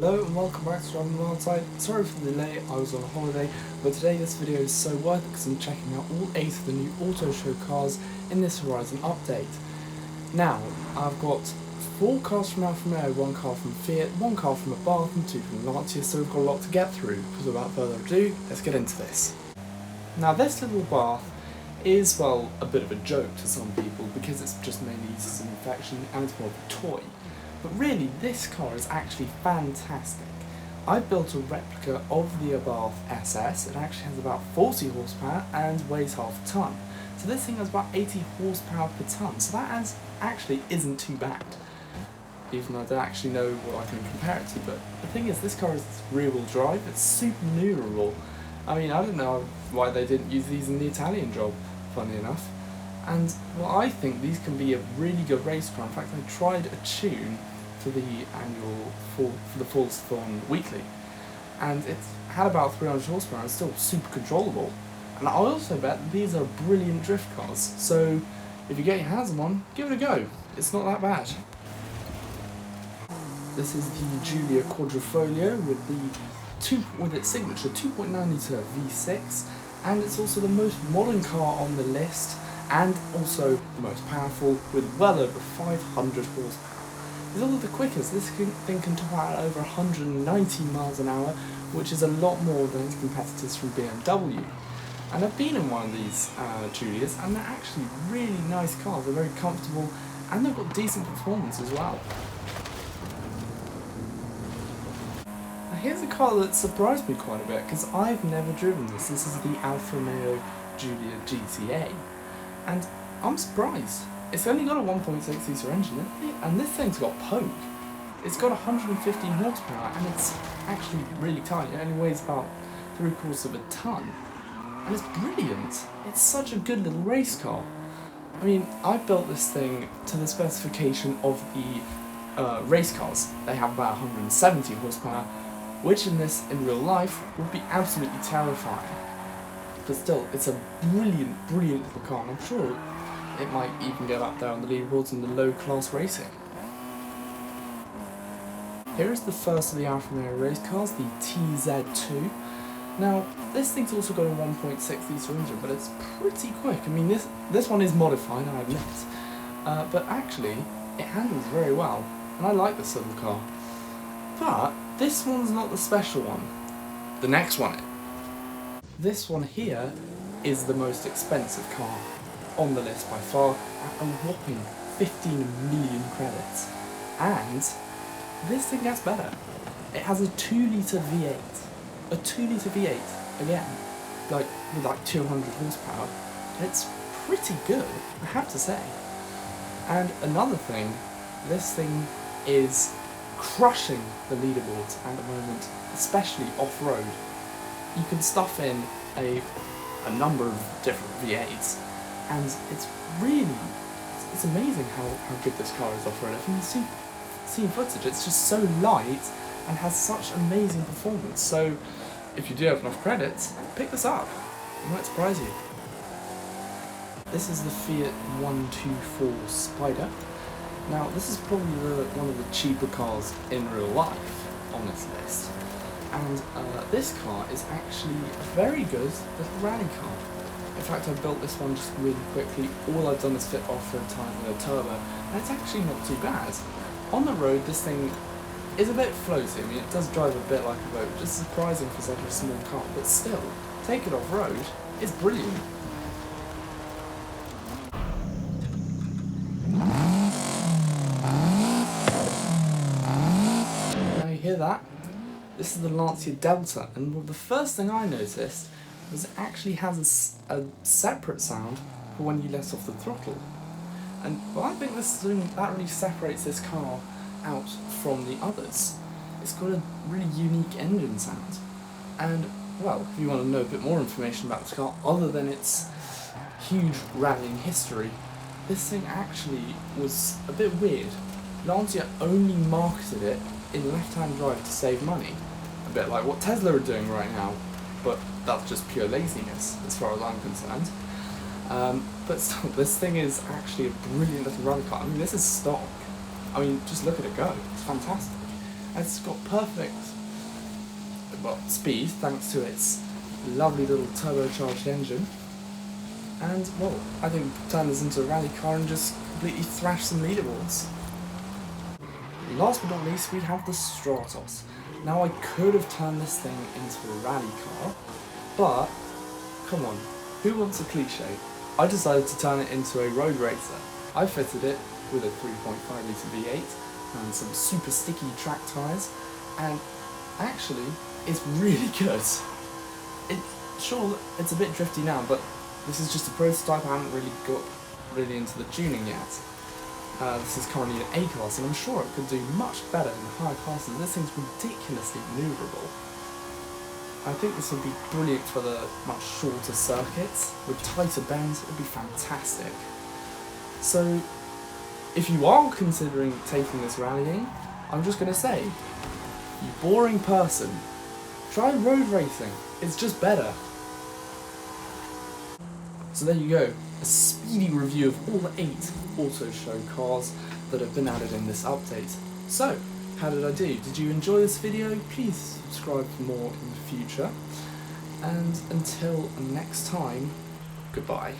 Hello and welcome back to Driving the Wild Side. Sorry for the delay, I was on holiday, but today this video is so worth it because I'm checking out all 8 of the new auto show cars in this Horizon update. Now, I've got 4 cars from Alfa Romeo, 1 car from Fiat, 1 car from Abarth and 2 from Lancia, so we've got a lot to get through. So without further ado, let's get into this. Now this little Abarth is, well, a bit of a joke to some people because it's just mainly used as an infection and it's more of a toy. But really, this car is actually fantastic. I built a replica of the Abarth SS. It actually has about 40 horsepower and weighs half a tonne. So this thing has about 80 horsepower per tonne, so that actually isn't too bad. Even though I don't actually know what I can compare it to, but the thing is, this car is rear-wheel drive, it's super manoeuvrable. I mean, I don't know why they didn't use these in the Italian job, funny enough. And, well, I think these can be a really good race car. In fact, I tried a tune for the annual, for the Thorn Weekly, and it had about 300 horsepower and it's still super controllable. And I also bet these are brilliant drift cars, so if you get your hands on one, give it a go. It's not that bad. This is the Giulia Quadrifoglio with its signature 2.9 litre V6, and it's also the most modern car on the list, and also the most powerful with well over 500 horsepower. It's also the quickest. This thing can top out at over 190 miles an hour, which is a lot more than its competitors from BMW. And I've been in one of these Giulias, and they're actually really nice cars. They're very comfortable, and they've got decent performance as well. Now here's a car that surprised me quite a bit, because I've never driven this. This is the Alfa Romeo Giulia GTA. And I'm surprised. It's only got a 1.6 litre engine, and this thing's got poke. It's got 115 horsepower, and it's actually really tiny. It only weighs about 3/4 of a tonne. And it's brilliant. It's such a good little race car. I mean, I built this thing to the specification of the race cars. They have about 170 horsepower, which in real life would be absolutely terrifying. But still, it's a brilliant little car, and I'm sure it might even get up there on the leaderboards in the low-class racing. Here is the first of the Alfa Romeo race cars, the TZ2. Now, this thing's also got a 1.6 litre engine, but it's pretty quick. I mean, this one is modified, I admit, but actually, it handles very well, and I like this little car. But this one's not the special one. The next one. This one here is the most expensive car on the list by far, at a whopping 15 million credits. And this thing gets better. It has a 2 litre V8. A 2 litre V8, again, with 200 horsepower. It's pretty good, I have to say. And another thing, this thing is crushing the leaderboards at the moment, especially off-road. You can stuff in a number of different V8s, and it's amazing how good this car is off-road. If you've seen footage, it's just so light and has such amazing performance. So if you do have enough credits, pick this up. It might surprise you. This is the Fiat 124 Spider. Now this is probably one of the cheaper cars in real life on this list. And this car is actually a very good little rally car. In fact, I built this one just really quickly. All I've done is fit off-road tyres and a turbo, and it's actually not too bad. On the road, this thing is a bit floaty. I mean, it does drive a bit like a boat, which is surprising for such a small car, but still, take it off-road, it's brilliant. Now you hear that? This is the Lancia Delta, and the first thing I noticed was it actually has a separate sound for when you let off the throttle. And well, I think that really separates this car out from the others. It's got a really unique engine sound. And, well, if you want to know a bit more information about this car, other than its huge rallying history, this thing actually was a bit weird. Lancia only marketed it in left-hand drive to save money. A bit like what Tesla are doing right now, but that's just pure laziness as far as I'm concerned. But still, this thing is actually a brilliant little rally car. I mean, this is stock. I mean, just look at it go. It's fantastic. It's got perfect speed thanks to its lovely little turbocharged engine. And, well, I think turn this into a rally car and just completely thrash some leaderboards. Last but not least, we have the Stratos. Now, I could have turned this thing into a rally car, but, come on, who wants a cliche? I decided to turn it into a road racer. I fitted it with a 3.5 litre V8 and some super sticky track tyres, and actually, it's really good. Sure, it's a bit drifty now, but this is just a prototype. I haven't really got into the tuning yet. This is currently an A class, and I'm sure it could do much better in the higher classes. This thing's ridiculously manoeuvrable. I think this would be brilliant for the much shorter circuits. With tighter bends, it would be fantastic. So, if you are considering taking this rallying, I'm just going to say, you boring person, try road racing. It's just better. So there you go, a speedy review of all the 8 auto show cars that have been added in this update. So, how did I do? Did you enjoy this video? Please subscribe for more in the future. And until next time, goodbye.